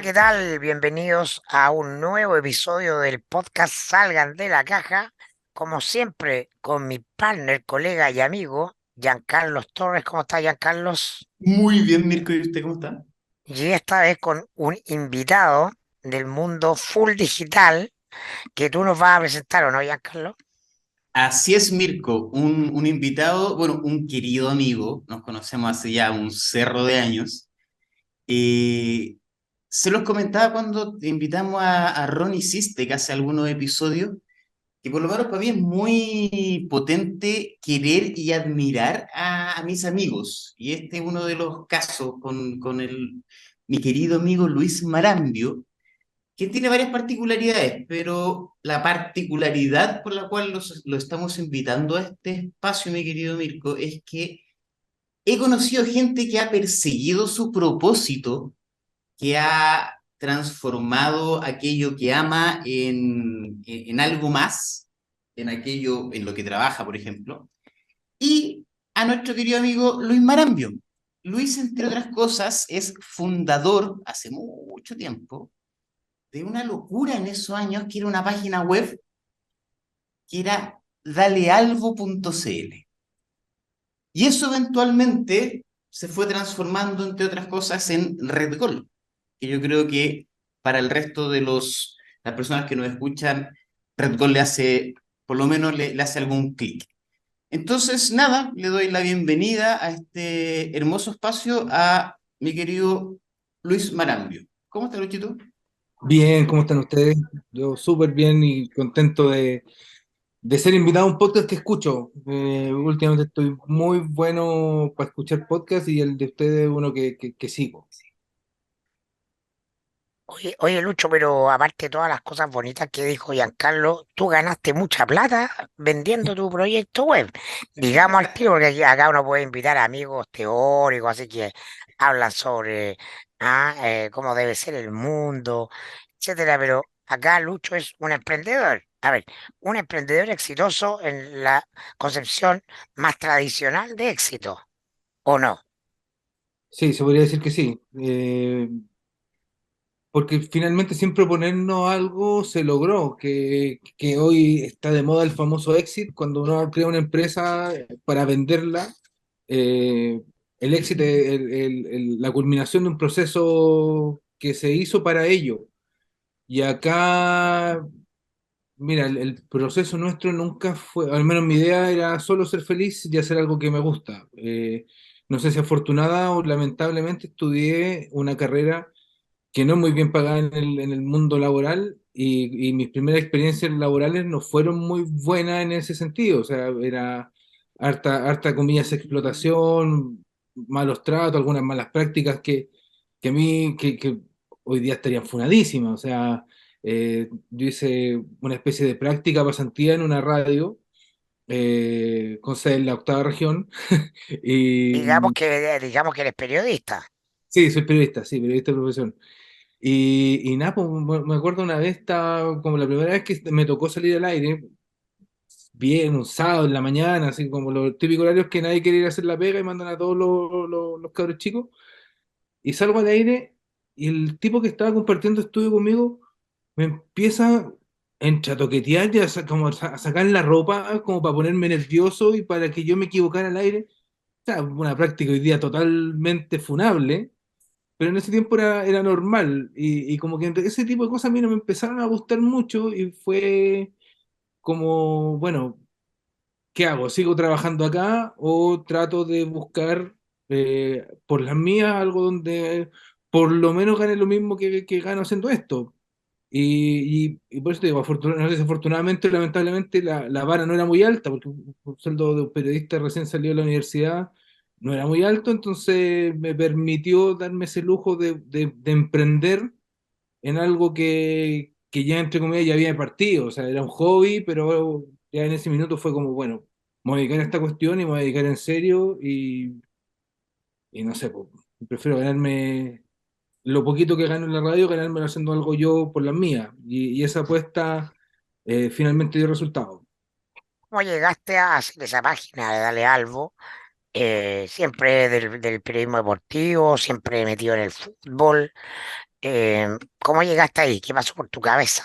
¿qué tal? Bienvenidos a un nuevo episodio del podcast Salgan de la Caja. Como siempre, con mi partner, colega y amigo, Giancarlos Torres. ¿Cómo está, Giancarlos? Muy bien, Mirko, ¿y usted cómo está? Y esta vez con un invitado del mundo full digital que tú nos vas a presentar, ¿o no, Giancarlos? Así es, Mirko, un invitado, bueno, un querido amigo, nos conocemos hace ya un cerro de años. Eh, Se los comentaba cuando invitamos a Ronnie Sistek hace algunos episodios, que por lo menos para mí es muy potente querer y admirar a mis amigos. Y este es uno de los casos con mi querido amigo Luis Marambio, que tiene varias particularidades, pero la particularidad por la cual lo estamos invitando a este espacio, mi querido Mirko, es que he conocido gente que ha perseguido su propósito, que ha transformado aquello que ama en algo más, en aquello en lo que trabaja, por ejemplo, y a nuestro querido amigo Luis Marambio. Luis, entre otras cosas, es fundador hace mucho tiempo de una locura en esos años, que era una página web que era dalealvo.cl. Y eso eventualmente se fue transformando, entre otras cosas, en RedGol, que yo creo que para el resto de las personas que nos escuchan, RedGol le hace, por lo menos le hace algún clic. Entonces, nada, le doy la bienvenida a este hermoso espacio a mi querido Luis Marambio. ¿Cómo está, Luchito? Bien, ¿cómo están ustedes? Yo súper bien y contento de ser invitado a un podcast que escucho. Últimamente estoy muy bueno para escuchar podcast y el de ustedes es uno que sigo. Oye, Lucho, pero aparte de todas las cosas bonitas que dijo Giancarlo, tú ganaste mucha plata vendiendo tu proyecto web. Digamos al tiro, porque acá uno puede invitar a amigos teóricos, así que hablan sobre cómo debe ser el mundo, etcétera. Pero acá Lucho es un emprendedor. A ver, un emprendedor exitoso en la concepción más tradicional de éxito, ¿o no? Sí, se podría decir que sí. Porque finalmente sin proponernos algo se logró, que hoy está de moda el famoso exit, cuando uno crea una empresa para venderla. eh, el éxito es la culminación de un proceso que se hizo para ello. Y acá, mira, el proceso nuestro nunca fue, al menos mi idea era solo ser feliz y hacer algo que me gusta. No sé si afortunada o lamentablemente estudié una carrera que no es muy bien pagada en el mundo laboral y mis primeras experiencias laborales no fueron muy buenas en ese sentido. O sea, era harta comillas explotación, malos tratos, algunas malas prácticas que a mí, que hoy día estarían funadísimas. O sea, yo hice una especie de práctica pasantía en una radio con sede en la octava región. Y Digamos que eres periodista. sí, soy periodista, sí, periodista de profesión. Y nada, pues, me acuerdo una vez, estaba como la primera vez que me tocó salir al aire, bien, un sábado en la mañana, así como los típicos horarios que nadie quiere ir a hacer la pega y mandan a todos los cabros chicos. Y salgo al aire y el tipo que estaba compartiendo estudio conmigo me empieza a enchatoquetear y como a sacar la ropa como para ponerme nervioso y para que yo me equivocara al aire. O sea, una práctica hoy día totalmente funable, pero en ese tiempo era normal y como que ese tipo de cosas a mí no me empezaron a gustar mucho y fue como, bueno, ¿qué hago? ¿Sigo trabajando acá o trato de buscar por las mías algo donde por lo menos gane lo mismo que gano haciendo esto? Y por eso te digo, desafortunadamente, lamentablemente, la vara no era muy alta, porque un sueldo de un periodista recién salido de la universidad no era muy alto, entonces me permitió darme ese lujo de emprender en algo que ya, entre comillas, ya había partido. O sea, era un hobby, pero ya en ese minuto fue como, bueno, me voy a dedicar a esta cuestión y me voy a dedicar en serio y no sé, pues, prefiero ganarme lo poquito que gano en la radio, ganármelo haciendo algo yo por las mías. Y esa apuesta finalmente dio resultado. ¿Cómo llegaste a hacer esa página de Dale Albo? siempre del periodismo deportivo, siempre metido en el fútbol. ¿Cómo llegaste ahí? ¿Qué pasó por tu cabeza?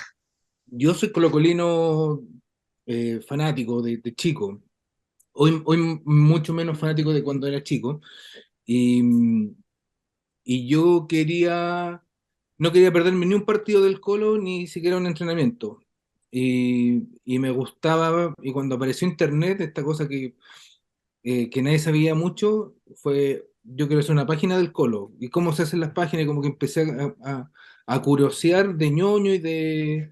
Yo soy colocolino fanático de chico. Hoy mucho menos fanático de cuando era chico. Y, y yo no quería perderme ni un partido del Colo, ni siquiera un entrenamiento. Y me gustaba, y cuando apareció Internet, esta cosa que nadie sabía mucho, yo quiero hacer una página del Colo. Y cómo se hacen las páginas, y como que empecé a curiosear de ñoño y de,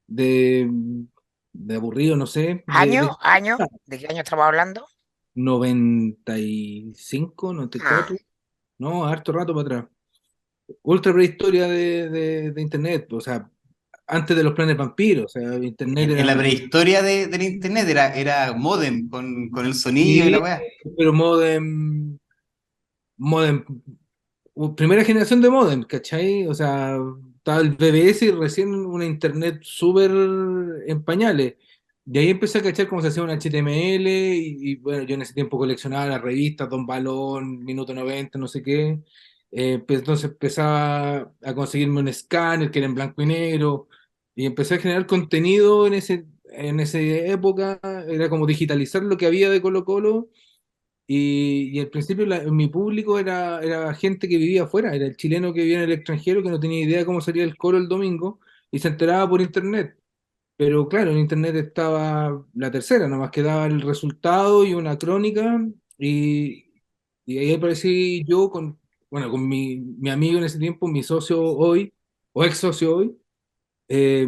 de aburrido, no sé, ¿Año? ¿Año? ¿De qué año estamos hablando? 95, noventa y Ah, cuatro no, harto rato para atrás. Ultra prehistoria de Internet, o sea, antes de los planes vampiros, o sea, Internet En la era... prehistoria del internet era módem con el sonido y la Sí, weá. pero modem, primera generación de modem, ¿cachai? O sea, estaba el BBS y recién una internet súper en pañales. De ahí empecé a cachar cómo se hacía un HTML bueno, yo en ese tiempo coleccionaba las revistas Don Balón, Minuto 90, no sé qué. Pues entonces empezaba a conseguirme un escáner que era en blanco y negro y empecé a generar contenido en esa época. Era como digitalizar lo que había de Colo Colo y al principio mi público era gente que vivía afuera, era el chileno que vivía en el extranjero, que no tenía idea cómo salía el coro el domingo y se enteraba por internet. Pero claro, en internet estaba la tercera, nomás quedaba el resultado y una crónica y, y ahí aparecí yo con mi amigo en ese tiempo, mi socio hoy, o ex socio hoy, eh,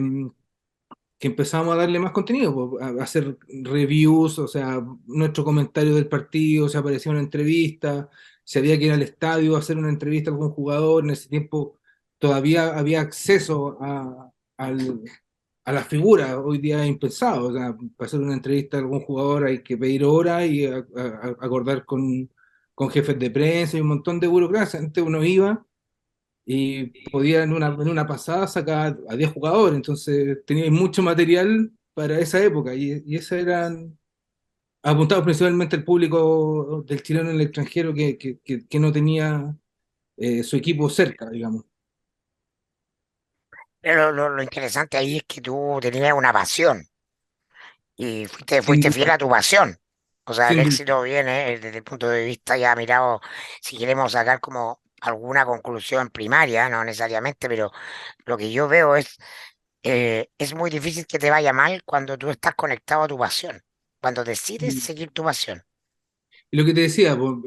que empezamos a darle más contenido, po, a hacer reviews, o sea, nuestro comentario del partido, se aparecía una entrevista, se había que ir al estadio a hacer una entrevista con un jugador, en ese tiempo todavía había acceso a la figura, hoy día es impensado, o sea, para hacer una entrevista a algún jugador hay que pedir hora y acordar con jefes de prensa y un montón de burocracia. Antes uno iba y podía en una pasada sacar a 10 jugadores, entonces tenía mucho material para esa época y esos eran apuntados principalmente al público del chileno en el extranjero que no tenía su equipo cerca, digamos. pero lo interesante ahí es que tú tenías una pasión y Sin fuiste fiel duda, a tu pasión. O sea, el sin duda. éxito viene desde el punto de vista ya mirado, si queremos sacar como alguna conclusión primaria, no necesariamente, pero lo que yo veo es muy difícil que te vaya mal cuando tú estás conectado a tu pasión, cuando decides seguir tu pasión. Y lo que te decía, po,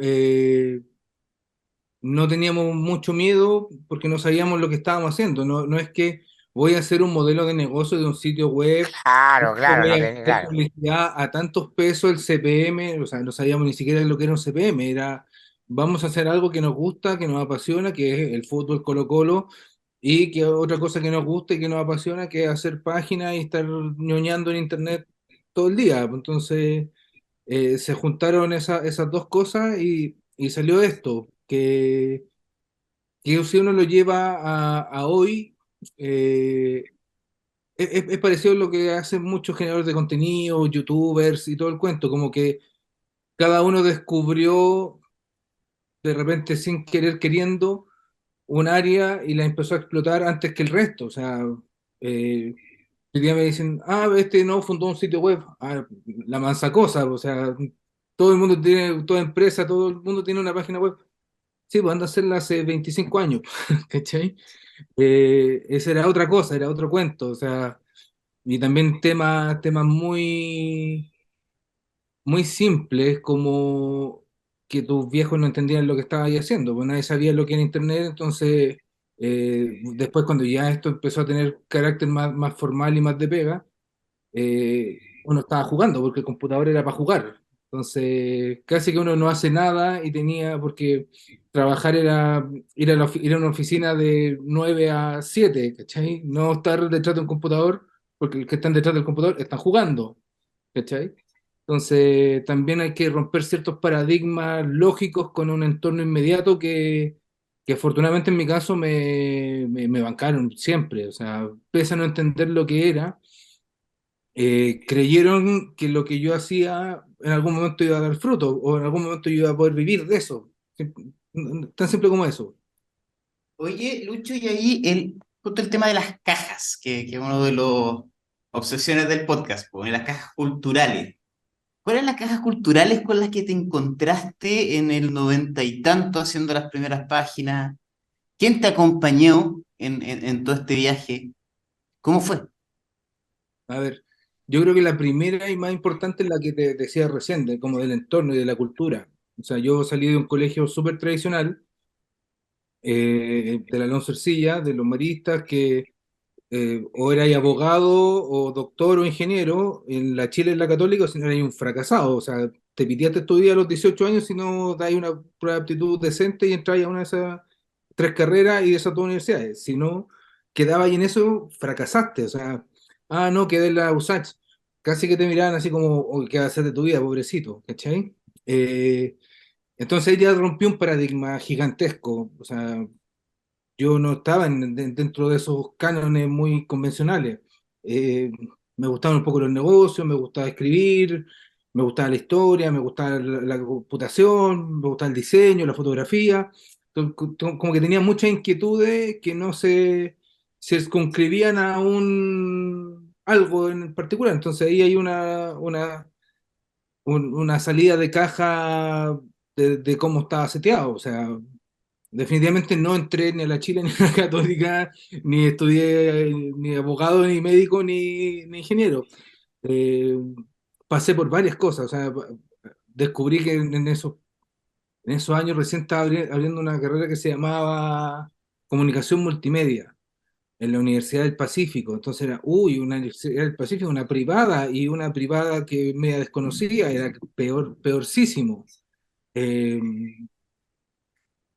no teníamos mucho miedo porque no sabíamos lo que estábamos haciendo. No, no es que voy a hacer un modelo de negocio de un sitio web, Claro, claro, voy no a te, hacer claro. publicidad a tantos pesos el CPM, o sea, no sabíamos ni siquiera lo que era un CPM, era vamos a hacer algo que nos gusta, que nos apasiona, que es el fútbol Colo-Colo, y que otra cosa que nos gusta y que nos apasiona, que es hacer páginas y estar ñoñando en internet todo el día. Entonces se juntaron esas dos cosas y salió esto, que si uno lo lleva a hoy, es parecido a lo que hacen muchos generadores de contenido, youtubers y todo el cuento, como que cada uno descubrió de repente sin querer queriendo un área y la empezó a explotar antes que el resto. O sea, hoy día me dicen, ah, este no fundó un sitio web, ah, la mansa cosa, o sea, todo el mundo tiene, toda empresa, todo el mundo tiene una página web. Sí, pues anda a hacerla hace 25 años, ¿cachai? Esa era otra cosa, era otro cuento, o sea, y también temas muy simples como que tus viejos no entendían lo que estabas ahí haciendo, pues nadie sabía lo que era internet, entonces después cuando ya esto empezó a tener carácter más formal y más de pega, uno estaba jugando porque el computador era para jugar. Entonces, casi que uno no hace nada y tenía, porque trabajar era ir a una oficina de 9 a 7, ¿cachai? No estar detrás de un computador, porque los que están detrás del computador están jugando, ¿cachai? Entonces, también hay que romper ciertos paradigmas lógicos con un entorno inmediato que afortunadamente en mi caso me bancaron siempre. O sea, pese a no entender lo que era, creyeron que lo que yo hacía en algún momento iba a dar fruto o en algún momento yo iba a poder vivir de eso. Tan simple como eso. Oye, Lucho, y ahí justo el tema de las cajas, que es uno de los obsesiones del podcast, pues, las cajas culturales. ¿Cuáles eran las cajas culturales con las que te encontraste en el noventa y tanto haciendo las primeras páginas? ¿Quién te acompañó en todo este viaje? ¿Cómo fue? A ver, yo creo que la primera y más importante es la que te decía recién, como del entorno y de la cultura. O sea, yo salí de un colegio súper tradicional, del Alonso Ercilla, de los maristas, que o erais abogado o doctor o ingeniero, en la Chile, en la Católica, o si no erais un fracasado. O sea, te piteaste tu vida a los 18 años si no dais una prueba de aptitud decente y entráis a una de esas tres carreras y de esas dos universidades. Si no quedabas ahí en eso, fracasaste. O sea, no, quedé en la USACH. Casi que te miraban así como, "Oh, ¿qué vas a hacer de tu vida, pobrecito?" ¿Cachai? Entonces ya rompió un paradigma gigantesco. O sea, yo no estaba dentro de esos cánones muy convencionales. Eh, Me gustaban un poco los negocios, me gustaba escribir, me gustaba la historia, me gustaba la computación, me gustaba el diseño, la fotografía. Como que tenía muchas inquietudes que no se circunscribían a un algo en particular. Entonces ahí hay una salida de caja de cómo estaba seteado. O sea, definitivamente no entré ni a la Chile ni a la Católica, ni estudié ni abogado, ni médico, ni ingeniero. Eh, Pasé por varias cosas, o sea, descubrí que en esos años recién estaba abriendo una carrera que se llamaba Comunicación Multimedia en la Universidad del Pacífico. Entonces era, uy, una Universidad del Pacífico, una privada, y una privada que media desconocida, era peor, peorcísimo. Eh,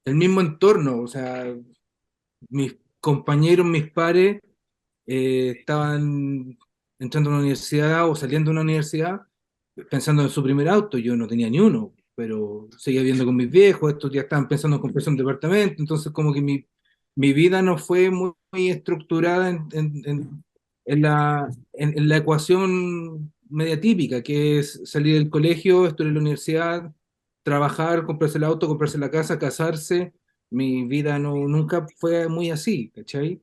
el mismo entorno, o sea, mis compañeros, mis pares, estaban entrando a una universidad o saliendo de una universidad pensando en su primer auto. Yo no tenía ni uno, pero seguía viviendo con mis viejos, estos ya estaban pensando en comprarse un departamento, entonces como que mi vida no fue muy estructurada en la ecuación media típica, que es salir del colegio, estudiar en la universidad, trabajar, comprarse el auto, comprarse la casa, casarse. Mi vida nunca fue muy así, ¿cachai?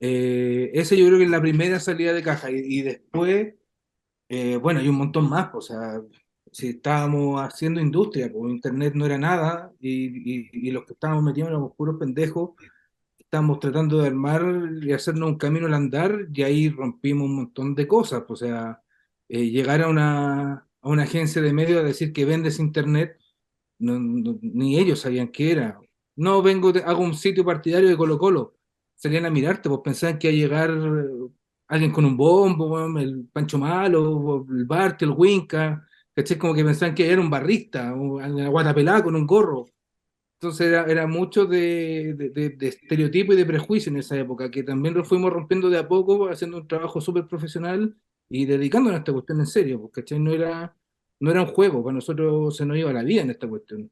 Ese yo creo que es la primera salida de caja y después, bueno, hay un montón más, pues, o sea, si estábamos haciendo industria, pues internet no era nada y los que estábamos metidos éramos puros pendejos, estábamos tratando de armar y hacernos un camino al andar y ahí rompimos un montón de cosas, pues, o sea, llegar a una agencia de medios a decir que vendes internet, ni ellos sabían qué era. No, hago un sitio partidario de Colo-Colo. Salían a mirarte, pues pensaban que iba a llegar alguien con un bombo, weón, el Pancho Malo, o el Bart, el Winca, ¿cachai? Como que pensaban que era un barrista, o una guata pelada con un gorro. Entonces era mucho de estereotipo y de prejuicio en esa época, que también lo fuimos rompiendo de a poco, haciendo un trabajo súper profesional y dedicándonos a esta cuestión en serio, porque ¿cachai? No era un juego, para nosotros se nos iba la vida en esta cuestión.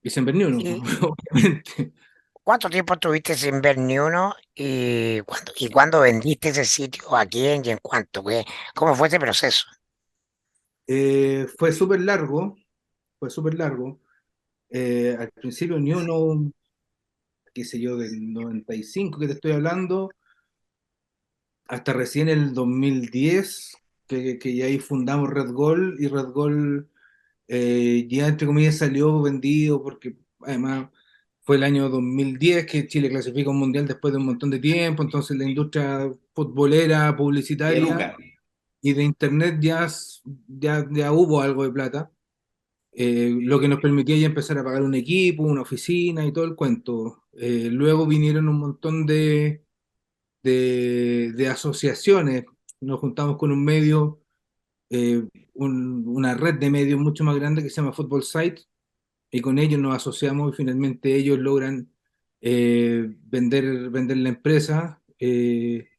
Y se perdió uno, ¿Y obviamente. cuánto tiempo estuviste sin ver ni uno? ¿Y cuándo vendiste ese sitio? ¿A quién y en cuánto? ¿Cómo fue ese proceso? Fue súper largo, fue súper largo. Al principio ni uno, qué sé yo, del 95 que te estoy hablando, hasta recién el 2010, que ya ahí fundamos Red Gold, y Red Gold ya entre comillas salió vendido porque además fue el año 2010 que Chile clasifica un mundial después de un montón de tiempo, entonces la industria futbolera, De publicitaria Luca. y de internet ya hubo algo de plata, lo que nos permitía ya empezar a pagar un equipo, una oficina y todo el cuento. Luego vinieron un montón de asociaciones, nos juntamos con un medio, una red de medios mucho más grande que se llama Football Site, y con ellos nos asociamos y finalmente ellos logran vender la empresa. Que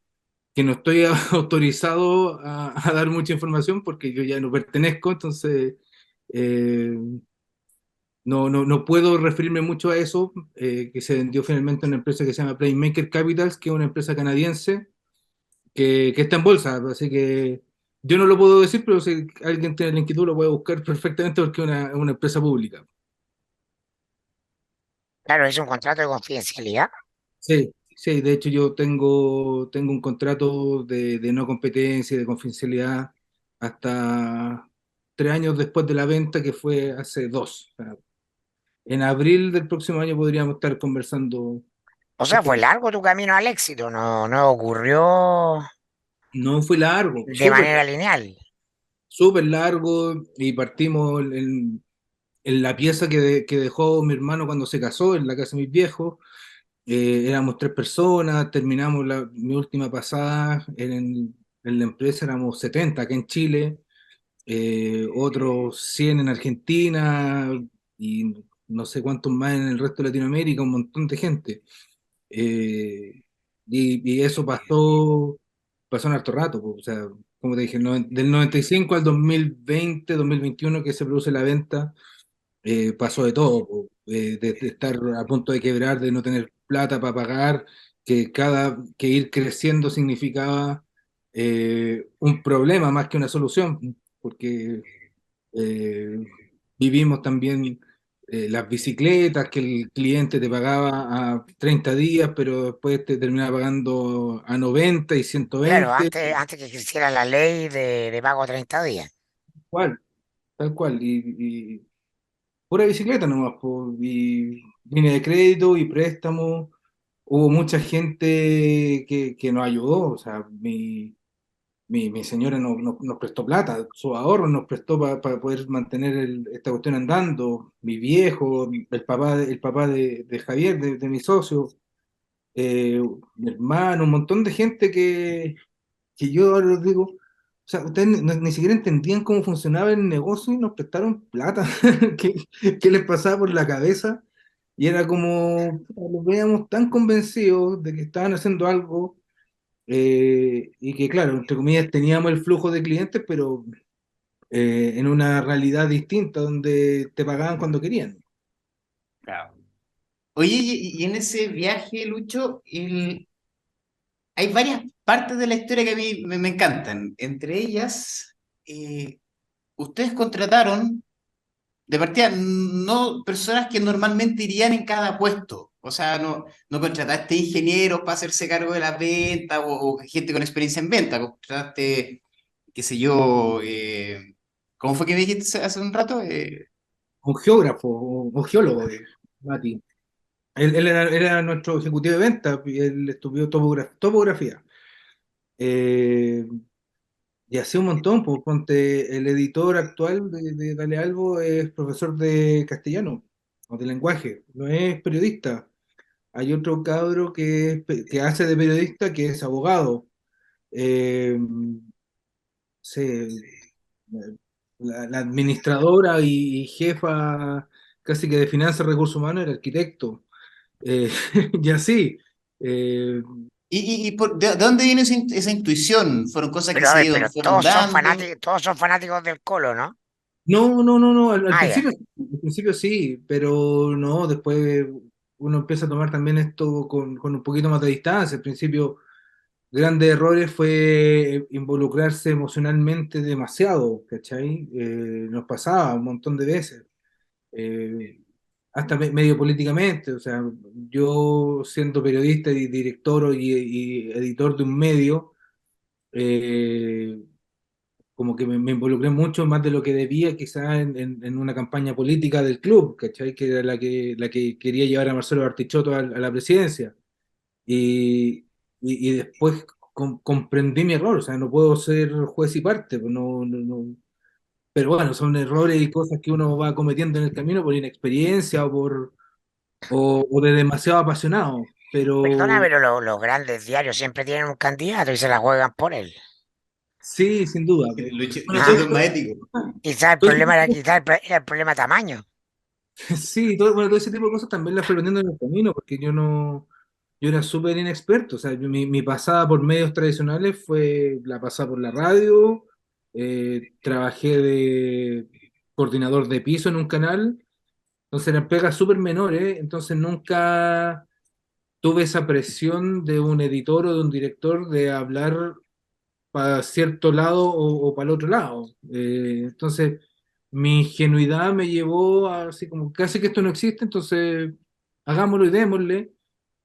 no estoy autorizado a dar mucha información porque yo ya no pertenezco, entonces eh, no puedo referirme mucho a eso, que se vendió finalmente a una empresa que se llama Playmaker Capitals, que es una empresa canadiense que está en bolsa, así que yo no lo puedo decir, pero si alguien tiene la inquietud lo puede buscar perfectamente porque es una empresa pública. Claro, es un contrato de confidencialidad. Sí, sí, de hecho yo tengo un contrato de no competencia y de confidencialidad hasta 3 años después de la venta, que fue hace dos. O sea, en abril del próximo año podríamos estar conversando O sea, fue justamente. largo tu camino al éxito, no, no ocurrió No fue largo, de manera lineal. súper largo y partimos en la pieza que dejó mi hermano cuando se casó, en la casa de mis viejos. Éramos 3 personas, terminamos mi última pasada en la empresa, éramos 70 acá en Chile, otros 100 en Argentina y no sé cuántos más en el resto de Latinoamérica, un montón de gente. Eh, y eso pasó en harto rato, po. O sea, como te dije, del 95 al 2020, 2021 que se produce la venta, pasó de todo, po. De estar a punto de quebrar, de no tener plata para pagar, que ir creciendo significaba un problema más que una solución, porque eh, vivimos también las bicicletas, que el cliente te pagaba a 30 días, pero después te terminaba pagando a 90 y Claro, 120, antes que existiera la ley de pago a 30 días. cual, tal cual. Y pura bicicleta nomás, po, y línea de crédito y préstamo. Hubo mucha gente que nos ayudó, o sea, mi señora nos prestó plata, su ahorro nos prestó para poder mantener esta cuestión andando, mi viejo, el papá de Javier, de mi socio, mi hermano, un montón de gente que yo ahora les digo, o sea, ustedes ni siquiera entendían cómo funcionaba el negocio y nos prestaron plata. ¿Qué, qué les pasaba por la cabeza? Y era como, puta, los veíamos tan convencidos de que estaban haciendo algo, y que, claro, entre comillas, teníamos el flujo de clientes, pero en una realidad distinta donde te pagaban cuando querían. Claro. Oye, y en ese viaje, Lucho, hay varias partes de la historia que a mí me encantan. Entre ellas, eh, ustedes contrataron de partida no personas que normalmente irían en cada puesto. O sea, no contrataste ingenieros para hacerse cargo de las ventas o gente con experiencia en venta. Contrataste, qué sé yo, ¿cómo fue que me dijiste hace un rato? Un geógrafo, un geólogo, Mati. Él era nuestro ejecutivo de ventas, y él estudió topografía. Eh, y así un montón, pues ponte, el editor actual de Dale Albo es profesor de castellano o de lenguaje, no es periodista. Hay otro cabro que hace de periodista que es abogado. Eh, se- la administradora y jefa casi que de finanzas y recursos humanos era arquitecto. Eh, y así. Eh, ¿De dónde viene esa intuición? ¿Fueron cosas que Pero a ver, pero fueron dando? todos son fanáticos del Colo, ¿no? no, no, no, no, al Ah, ya. principio sí, pero no, después uno empieza a tomar también esto con un poquito más de distancia. Al principio, grandes errores fue involucrarse emocionalmente demasiado, ¿cachai? Nos pasaba un montón de veces. Eh, hasta medio políticamente, o sea, yo siendo periodista y director y editor de un medio, eh, como que me involucré mucho más de lo que debía quizás en una campaña política del club, ¿cachai? Que era la que quería llevar a Marcelo Bartichotto a la presidencia. Y, y después comprendí mi error, o sea, no puedo ser juez y parte, pues pero bueno, son errores y cosas que uno va cometiendo en el camino por inexperiencia o de demasiado apasionado, Perdona, pero pero los grandes diarios siempre tienen un candidato y se la juegan por él. sí, sin duda. Bueno, Luchito es más ético. Quizás el todo ese problema tipo era, de quizás era el problema tamaño. sí, bueno, todo ese tipo de cosas también las fui aprendiendo en el camino, porque yo era súper inexperto, o sea, mi pasada por medios tradicionales fue la pasada por la radio, trabajé de coordinador de piso en un canal, entonces eran pegas súper menores, entonces nunca tuve esa presión de un editor o de un director de hablar para cierto lado o para el otro lado. Entonces, mi ingenuidad me llevó a así como casi que esto no existe, entonces hagámoslo y démosle.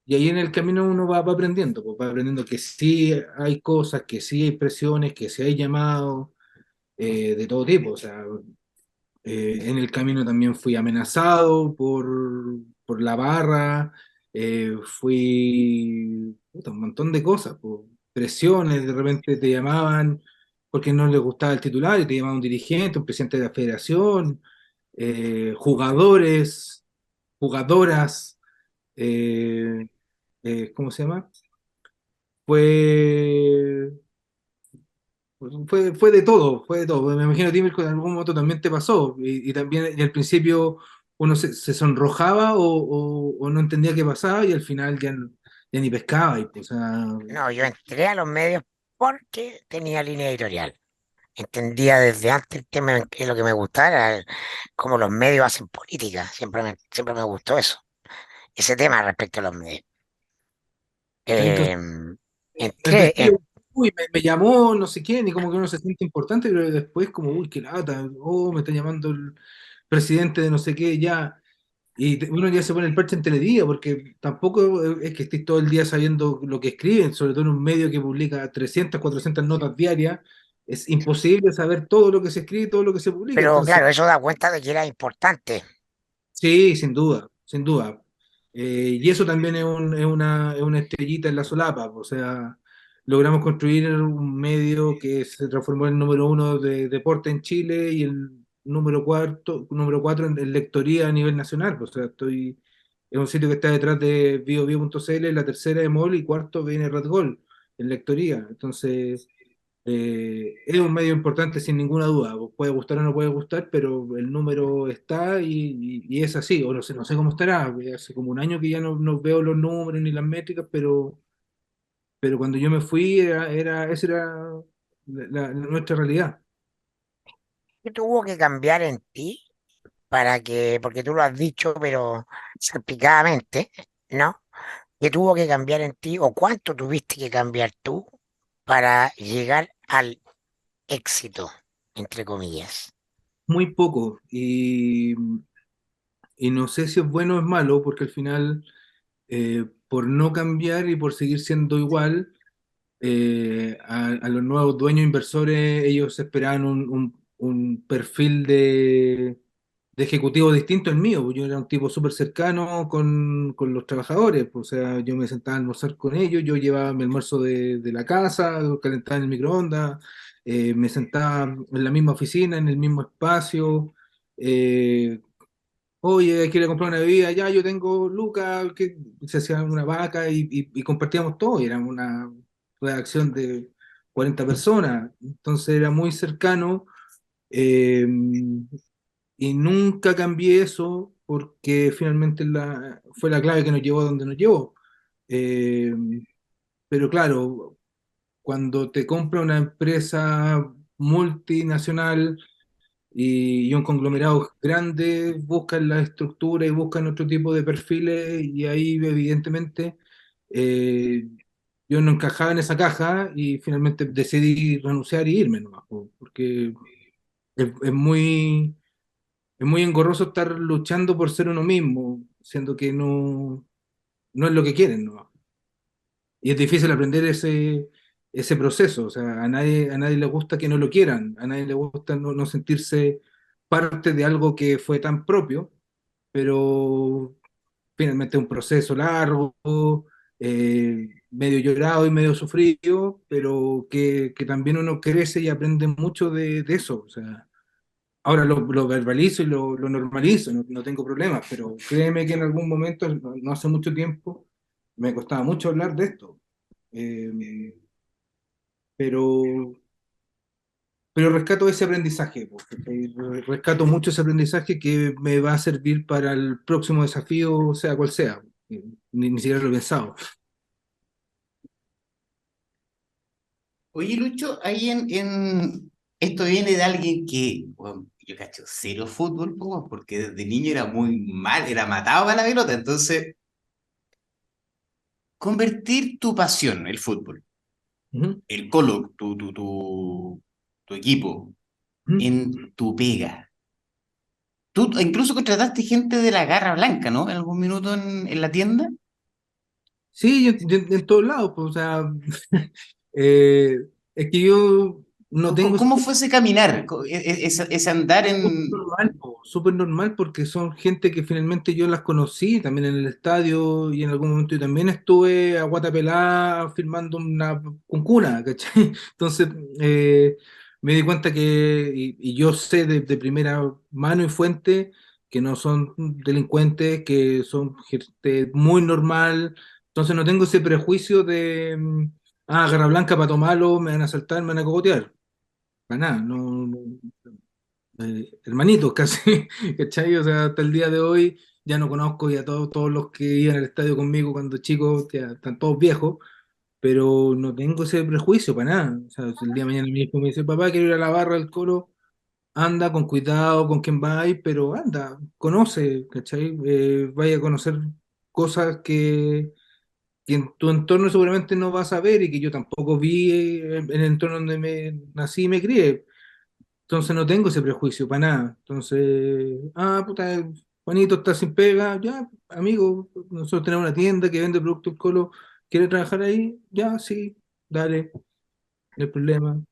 Y ahí en el camino uno va aprendiendo, pues, va aprendiendo que sí hay cosas, que sí hay presiones, que sí hay llamados de todo tipo. O sea, en el camino también fui amenazado por la barra, fui puta, un montón de cosas, por presiones, de repente te llamaban porque no les gustaba el titular y te llamaba un dirigente, un presidente de la federación, jugadores, jugadoras, eh, ¿cómo se llama? Fue fue de todo, fue de todo. Me imagino, Timmy, que en algún momento también te pasó. Y también y al principio uno se sonrojaba o no entendía qué pasaba y al final ya ni pescaba. Y, pues, o sea, No, yo entré a los medios porque tenía línea editorial. Entendía desde antes el tema que lo que me gustaba era cómo los medios hacen política. Siempre me gustó eso, ese tema respecto a los medios. entonces, Em, al entré, principio, uy, me llamó no sé quién y como que uno se siente importante, pero después como, uy, qué lata, oh, me está llamando el presidente de no sé qué, ya. Y uno ya se pone el parche en Teledía, porque tampoco es que estés todo el día sabiendo lo que escriben, sobre todo en un medio que publica 300 400 notas diarias, es imposible saber todo lo que se escribe, todo lo que se publica. pero Entonces, claro, eso da cuenta de que era importante. sí, sin duda, sin duda. Y eso también es una estrellita en la solapa, o sea, logramos construir un medio que se transformó en el número uno de deporte en Chile y el número cuatro en lectoría a nivel nacional. O sea, es un sitio que está detrás de biobio.cl, la tercera de MOL y cuarto viene Red Gol en lectoría. Entonces, es un medio importante sin ninguna duda. Puede gustar o no puede gustar, pero el número está y es así. O no sé cómo estará. Hace como un año que ya no veo los números ni las métricas, pero cuando yo me fui, esa era nuestra realidad. ¿Qué tuvo que cambiar en ti para que, porque tú lo has dicho, pero salpicadamente, ¿no? ¿Qué tuvo que cambiar en ti o cuánto tuviste que cambiar tú para llegar al éxito, entre comillas? Muy poco. Y no sé si es bueno o es malo, porque al final, por no cambiar y por seguir siendo igual, a los nuevos dueños inversores, ellos esperaban un perfil de ejecutivo distinto al mío, pues yo era un tipo súper cercano con los trabajadores, pues, o sea, yo me sentaba a almorzar con ellos, yo llevaba mi almuerzo de la casa, lo calentaba en el microondas, me sentaba en la misma oficina, en el mismo espacio, eh, oye, quiere comprar una bebida, ya yo tengo Lucas, que se hacía una vaca y compartíamos todo, y era una redacción de 40 personas, entonces era muy cercano, eh, y nunca cambié eso porque finalmente fue la clave que nos llevó a donde nos llevó. Eh, pero claro, cuando te compra una empresa multinacional, y un conglomerado grande buscan la estructura y buscan otro tipo de perfiles y ahí evidentemente eh, yo no encajaba en esa caja y finalmente decidí renunciar y irme nomás, porque es muy engorroso estar luchando por ser uno mismo, siendo que no es lo que quieren nomás. Y es difícil aprender ese proceso. O sea, a nadie le gusta que no lo quieran, a nadie le gusta no sentirse parte de algo que fue tan propio, pero finalmente un proceso largo, medio llorado y medio sufrido, pero que también uno crece y aprende mucho de eso. O sea, ahora lo verbalizo y lo normalizo, no tengo problemas, pero créeme que en algún momento, no hace mucho tiempo, me costaba mucho hablar de esto. Eh, pero, pero rescato ese aprendizaje, porque rescato mucho ese aprendizaje que me va a servir para el próximo desafío, sea cual sea. Ni siquiera lo he pensado. Oye, Lucho, ahí esto viene de alguien que, bueno, yo cacho cero fútbol, po, porque desde niño era muy mal, era matado para la pelota. Entonces, convertir tu pasión, el fútbol, Ujú, el Colo, tu equipo, ujú. en tu pega. Tú incluso contrataste gente de la Garra Blanca, ¿no? En algún minuto en la tienda. Sí, yo en todos lados, pues, o sea, eh, es que yo no tengo ¿Cómo fue ese caminar? Ese andar súper en... normal, po, súper normal porque son gente que finalmente yo las conocí también en el estadio y en algún momento yo también estuve a guata pelada firmando una cuncuna, ¿cachai? Entonces me di cuenta que, y yo sé de primera mano y fuente que no son delincuentes, que son gente muy normal, entonces no tengo ese prejuicio de, garra blanca para tomarlo, me van a asaltar, me van a cogotear. Para nada, hermanitos casi, ¿cachai? O sea, hasta el día de hoy ya no conozco ya todos los que iban al estadio conmigo cuando chicos, ya están todos viejos, pero no tengo ese prejuicio para nada. O sea, si el día de mañana mi hijo me dice, papá, quiero ir a la barra del Colo, anda con cuidado con quién va ahí, pero anda, conoce, ¿cachai? Vaya a conocer cosas que en tu entorno seguramente no vas a ver y que yo tampoco vi en el entorno donde me nací y me crié. Entonces no tengo ese prejuicio para nada. Entonces, puta, Juanito está sin pega, ya, amigo, nosotros tenemos una tienda que vende productos Colo, ¿quiere trabajar ahí? Ya, sí, dale, no hay problema,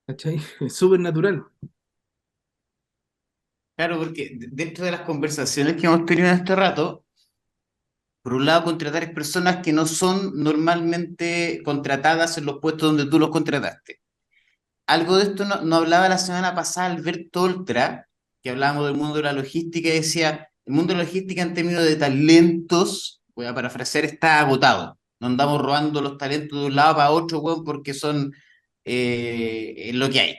¿cachai? Es súper natural. Claro, porque dentro de las conversaciones que hemos tenido en este rato, por un lado, contratar personas que no son normalmente contratadas en los puestos donde tú los contrataste. Algo de esto no hablaba la semana pasada Alberto Oltra, que hablábamos del mundo de la logística, y decía, el mundo de la logística en términos de talentos, voy a parafrasear, está agotado. No andamos robando los talentos de un lado para otro, weón, porque son lo que hay.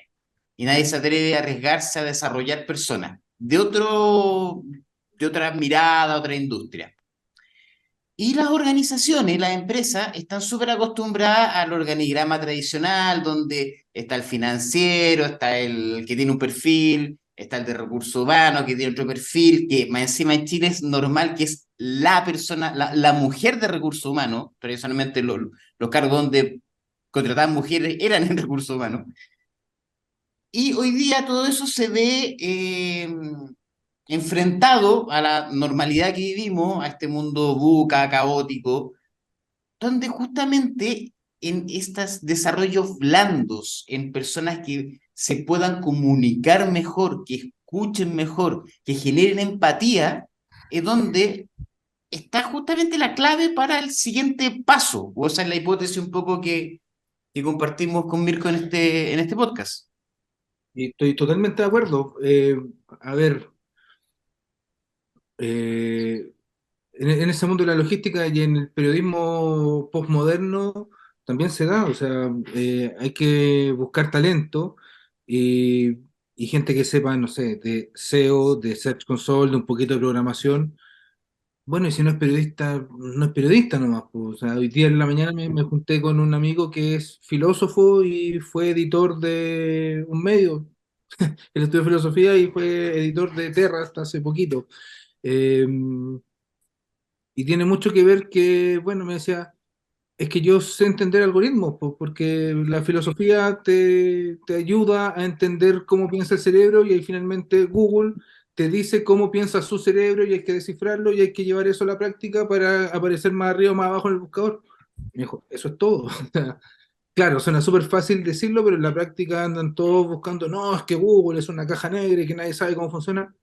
Y nadie se atreve a arriesgarse a desarrollar personas de otra mirada, otra industria. Y las organizaciones, las empresas, están súper acostumbradas al organigrama tradicional, donde está el financiero, está el que tiene un perfil, está el de recursos humanos, que tiene otro perfil, que más encima en Chile es normal que es la persona, la mujer de recursos humanos, tradicionalmente los cargos donde contrataban mujeres eran en recursos humanos. Y hoy día todo eso se ve enfrentado a la normalidad que vivimos, a este mundo buca, caótico, donde justamente en estos desarrollos blandos, en personas que se puedan comunicar mejor, que escuchen mejor, que generen empatía, es donde está justamente la clave para el siguiente paso. O esa es la hipótesis un poco que compartimos con Mirko en este podcast. Y estoy totalmente de acuerdo. A ver, eh, en ese mundo de la logística y en el periodismo postmoderno también se da, o sea, hay que buscar talento y, y gente que sepa, no sé, de SEO, de Search Console, de un poquito de programación. Bueno, y si no es periodista, no es periodista nomás, pues. O sea, hoy día en la mañana me junté con un amigo que es filósofo y fue editor de un medio. Él estudió filosofía y fue editor de Terra hasta hace poquito. Eh, y tiene mucho que ver que, bueno, me decía, es que yo sé entender algoritmos, porque la filosofía te ayuda a entender cómo piensa el cerebro y ahí finalmente Google te dice cómo piensa su cerebro y hay que descifrarlo y hay que llevar eso a la práctica para aparecer más arriba o más abajo en el buscador. Me dijo, eso es todo. O sea, claro, suena súper fácil decirlo, pero en la práctica andan todos buscando, no, es que Google es una caja negra y que nadie sabe cómo funciona.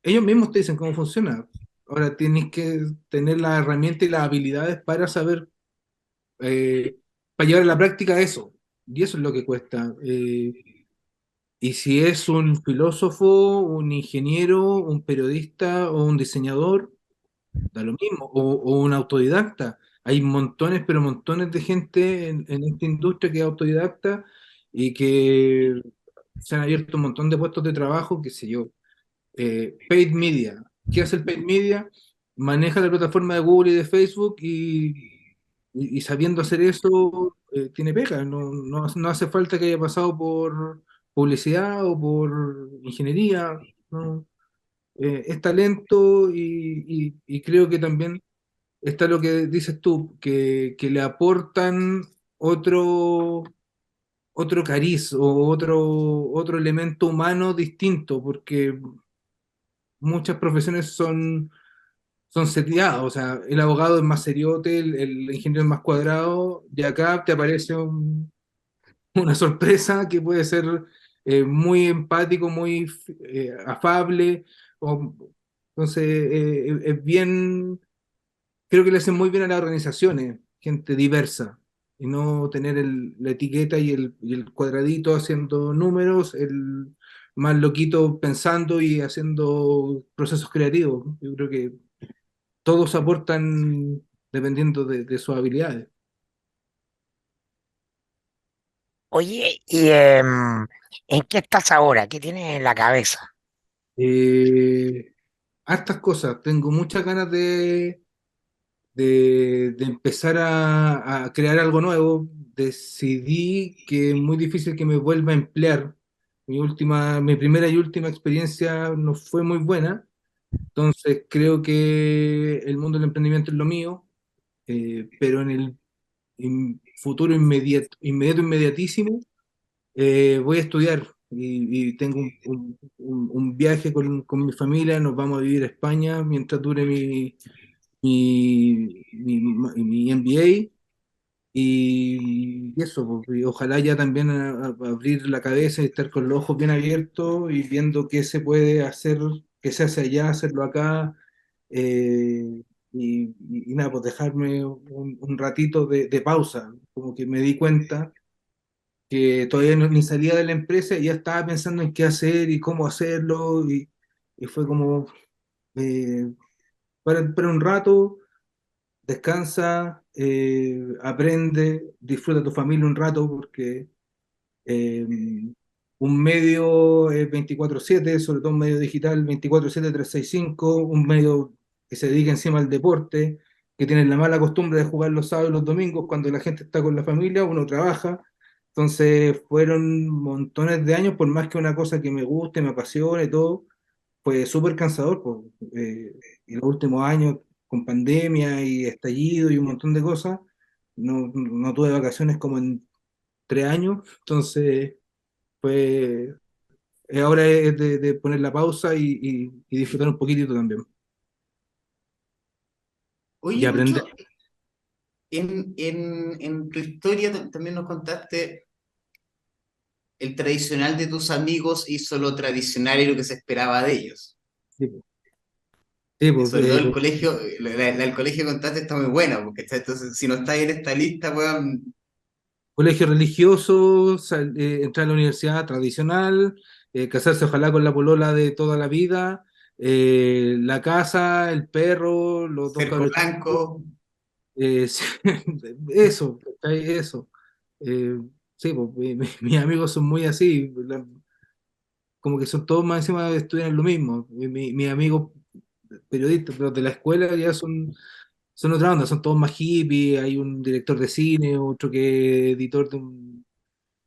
Ellos mismos te dicen cómo funciona. Ahora tienes que tener la herramienta y las habilidades para saber, para llevar a la práctica eso. Y eso es lo que cuesta. Y si es un filósofo, un ingeniero, un periodista o un diseñador, da lo mismo. O un autodidacta. Hay montones, pero montones de gente en esta industria que es autodidacta y que se han abierto un montón de puestos de trabajo, qué sé yo. Paid Media. ¿Qué hace el Paid Media? Maneja la plataforma de Google y de Facebook y sabiendo hacer eso, tiene pega. No hace falta que haya pasado por publicidad o por ingeniería. ¿No? Es talento y creo que también está lo que dices tú, que le aportan. otro, otro cariz o otro elemento humano distinto, porque muchas profesiones son seteadas, o sea, el abogado es más seriote, el ingeniero es más cuadrado, y acá te aparece una sorpresa que puede ser muy empático, muy afable, o- entonces es bien, creo que le hacen muy bien a las organizaciones, gente diversa, y no tener la etiqueta y el cuadradito haciendo números, el más loquito pensando y haciendo procesos creativos. Yo creo que todos aportan dependiendo de sus habilidades. Oye, ¿en qué estás ahora? ¿Qué tienes en la cabeza? Eh, Hartas cosas, tengo muchas ganas de empezar a crear algo nuevo. Decidí que es muy difícil que me vuelva a emplear. Mi primera y última experiencia no fue muy buena, entonces creo que el mundo del emprendimiento es lo mío, pero en el futuro inmediatísimo, voy a estudiar y tengo un viaje con mi familia, nos vamos a vivir a España mientras dure mi MBA y eso, pues, y ojalá ya también abrir la cabeza y estar con los ojos bien abiertos y viendo qué se puede hacer, qué se hace allá, hacerlo acá. Y nada, pues dejarme un ratito de pausa, como que me di cuenta que todavía ni salía de la empresa y ya estaba pensando en qué hacer y cómo hacerlo y fue como, eh, para un rato, descansa, aprende, disfruta tu familia un rato porque eh, un medio es 24/7, sobre todo un medio digital 24/7, 365, un medio que se dedica encima al deporte, que tiene la mala costumbre de jugar los sábados y los domingos cuando la gente está con la familia, uno trabaja. Entonces fueron montones de años, por más que una cosa que me guste, me apasione y todo, fue súper cansador, pues, y los últimos años con pandemia y estallido y un montón de cosas, no tuve vacaciones como en 3 años, entonces pues ahora es de poner la pausa y disfrutar un poquitito también. Y Oye, aprender. Lucho, en tu historia también nos contaste el tradicional de tus amigos hizo lo tradicional y lo que se esperaba de ellos. Sí, pues, sí, pues, Sobre todo el colegio, el colegio que contaste está muy buena, porque entonces, si no está ahí en esta lista, weón, colegio religioso, entrar a la universidad tradicional, casarse ojalá con la polola de toda la vida, la casa, el perro, los dos cerco cabros chicos, blanco, sí, eso, ¿cachai? Eso. Eh, sí, pues, mis amigos son muy así, como que son todos más encima estudian lo mismo. Mis amigos periodistas, pero de la escuela ya son otra onda, son todos más hippies, hay un director de cine, otro que es editor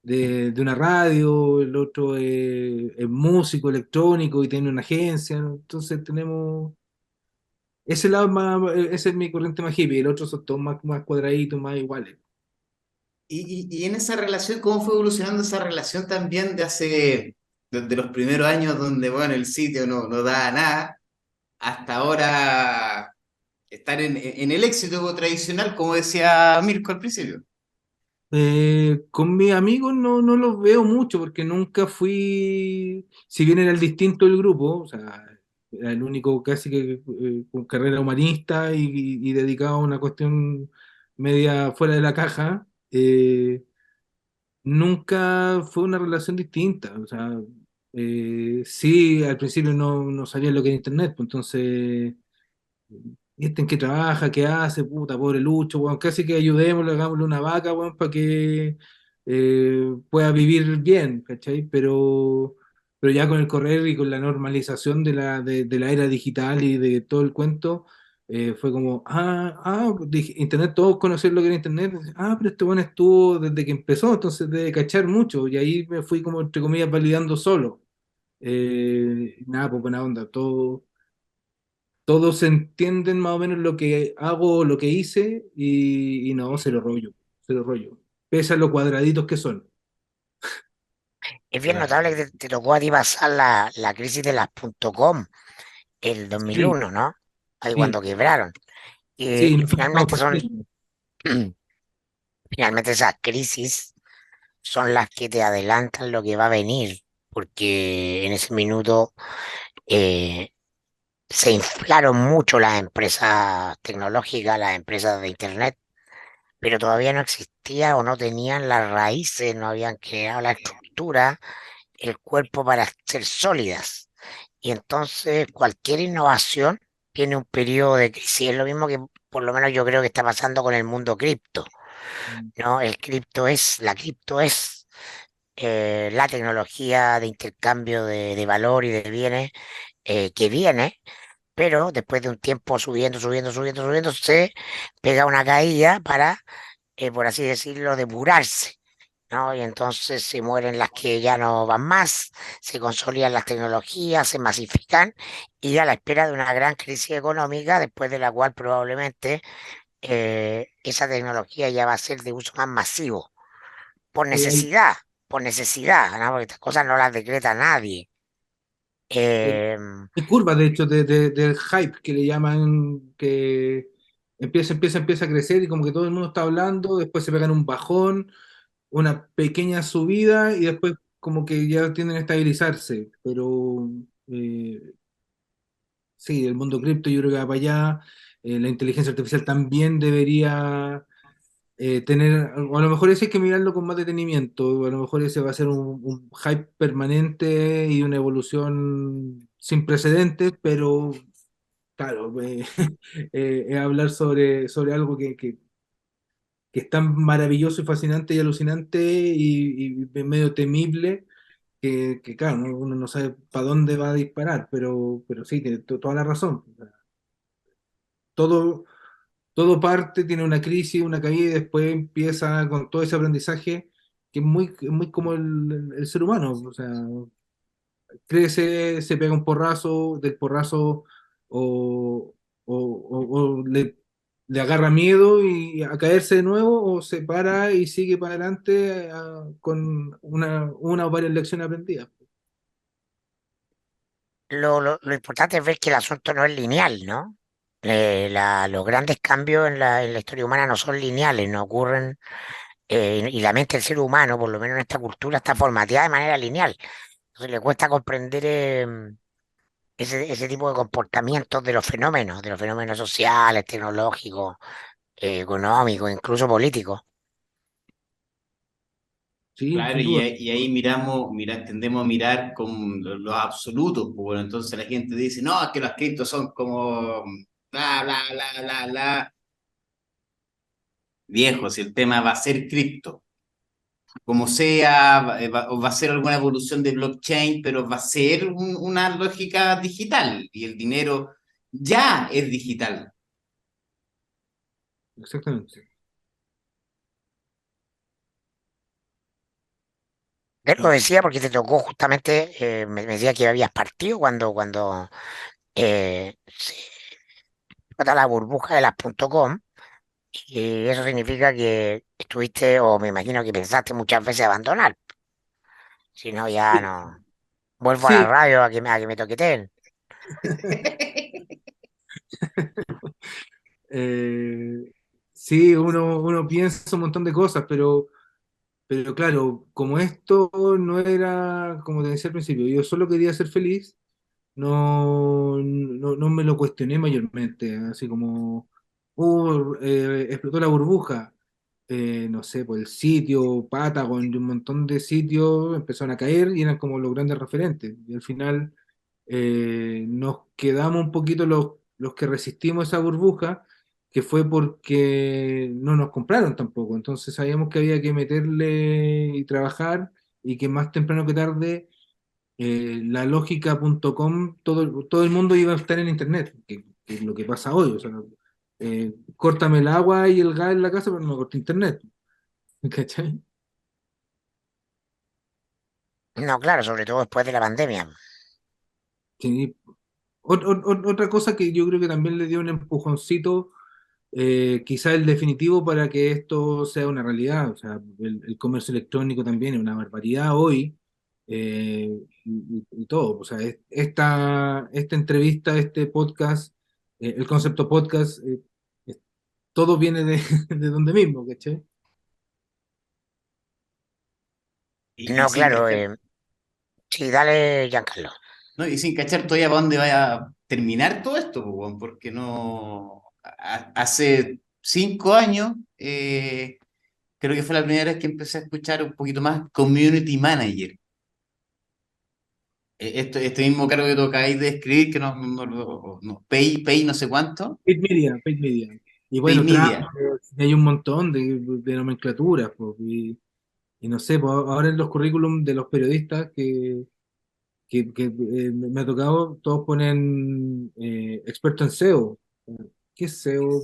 de una radio, el otro es músico electrónico y tiene una agencia, ¿no? Entonces tenemos ese lado más, ese es mi corriente más hippie, el otro son todos más cuadraditos, más iguales. y en esa relación, ¿cómo fue evolucionando esa relación también de hace, de los primeros años donde, bueno, el sitio no da nada, hasta ahora estar en el éxito tradicional, como decía Mirko al principio? Con mis amigos no los veo mucho porque nunca fui, si bien era el distinto del grupo, o sea, era el único casi que con carrera humanista y dedicado a una cuestión media fuera de la caja, nunca fue una relación distinta. O sea, sí, al principio no sabía lo que era internet, pues entonces ¿y este en qué trabaja? ¿Qué hace? Puta, pobre Lucho, weón. Casi que ayudémosle, hagámosle una vaca, weón, para que pueda vivir bien, ¿cachai? Pero ya con el correr y con la normalización de la era digital y de todo el cuento, fue como, dije, Internet, todos conocían lo que era Internet. Pero este weón estuvo desde que empezó, entonces debe cachar mucho. Y ahí me fui como, entre comillas, validando solo. Nada, pues buena onda, todos entienden más o menos lo que hago, lo que hice, y no, cero rollo, cero rollo. pese a lo cuadraditos que son. Es bien Claro. notable que te tocó a ti pasar la crisis de las .com, el Sí, 2001, ¿no? Ahí sí, cuando quebraron. sí, Y nos pasamos finalmente por son, eso. finalmente esas crisis son las que te adelantan lo que va a venir, porque en ese minuto eh, se inflaron mucho las empresas tecnológicas, las empresas de Internet, pero todavía no existía o no tenían las raíces, no habían creado la estructura, el cuerpo para ser sólidas. Y entonces cualquier innovación tiene un periodo de crisis. Es lo mismo que por lo menos yo creo que está pasando con el mundo cripto, ¿no? La cripto es la tecnología de intercambio de valor y de bienes que viene, pero después de un tiempo subiendo, se pega una caída para, por así decirlo, depurarse, ¿no? Y entonces se mueren las que ya no van más, se consolidan las tecnologías, se masifican y a la espera de una gran crisis económica, después de la cual probablemente esa tecnología ya va a ser de uso más masivo, por Hay, necesidad, por necesidad, ¿no? Porque estas cosas no las decreta nadie. hay- Em, hay curvas, de hecho, del hype que le llaman, que empieza a crecer y como que todo el mundo está hablando, después se pegan un bajón, una pequeña subida y después como que ya tienden a estabilizarse. Pero sí, el mundo cripto yo creo que va para allá. La inteligencia artificial también debería tener, o a lo mejor ese hay que mirarlo con más detenimiento, a lo mejor ese va a ser un hype permanente y una evolución sin precedentes, pero claro, es hablar sobre algo que es tan maravilloso y fascinante y alucinante y medio temible claro, uno no sabe para dónde va a disparar, pero sí, tiene toda la razón. Todo, todo parte, tiene una crisis, una caída y después empieza con todo ese aprendizaje que es muy como el ser humano. O sea, crece, se pega un porrazo, del porrazo o le agarra miedo y a caerse de nuevo o se para y sigue para adelante con una o varias lecciones aprendidas. lo importante es ver que el asunto no es lineal, ¿no? Los grandes cambios en la historia humana no son lineales, no ocurren, y la mente del ser humano, por lo menos en esta cultura, está formateada de manera lineal. Entonces le cuesta comprender ese tipo de comportamientos de los fenómenos sociales, tecnológicos, económicos, incluso políticos. Sí, Claro, sin duda. y ahí tendemos a mirar con los absolutos, pues, bueno, entonces la gente dice, no, es que los criptos son como bla, bla, bla, bla, bla. Viejo, si el tema va a ser cripto, como sea, va a ser alguna evolución de blockchain, pero va a ser una lógica digital y el dinero ya es digital. Exactamente. Te lo decía porque te tocó justamente, me decía que habías partido cuando se explota la burbuja de las .com. Y eso significa que estuviste, o me imagino que pensaste muchas veces abandonar. Si no, ya Sí, no. Vuelvo a la sí, radio a que me toqueteen. eh, sí, uno piensa un montón de cosas, pero claro, como esto no era, como te decía al principio, yo solo quería ser feliz, no me lo cuestioné mayormente, así como, explotó la burbuja, no sé, pues el sitio, Patagon y un montón de sitios empezaron a caer y eran como los grandes referentes. Y al final nos quedamos un poquito los que resistimos esa burbuja, que fue porque no nos compraron tampoco. Entonces sabíamos que había que meterle y trabajar y que más temprano que tarde la lógica.com, todo el mundo iba a estar en Internet, que es lo que pasa hoy. O sea, córtame el agua y el gas en la casa, pero no me corta Internet. ¿Cachai? No, claro, sobre todo después de la pandemia. Sí. Otra cosa que yo creo que también le dio un empujoncito quizá el definitivo para que esto sea una realidad. O sea, el comercio electrónico también es una barbaridad hoy, y todo. O sea, esta entrevista, este podcast, el concepto podcast, es- todo viene de, de donde mismo, ¿cachai? Y No, sin claro, cachar, sí, dale, Giancarlo. ¿no? Y sin cachar todavía para dónde vaya a terminar todo esto, pues, weón, porque no. Hace 5 años, creo que fue la primera vez que empecé a escuchar un poquito más community manager. Este mismo cargo que tocáis de escribir, que pay no sé cuánto, Paid media, paid media. Y pay bueno, media. hay un montón de nomenclaturas, pues, y no sé, pues ahora en los currículum de los periodistas me ha tocado, todos ponen experto en SEO. ¿Qué es SEO?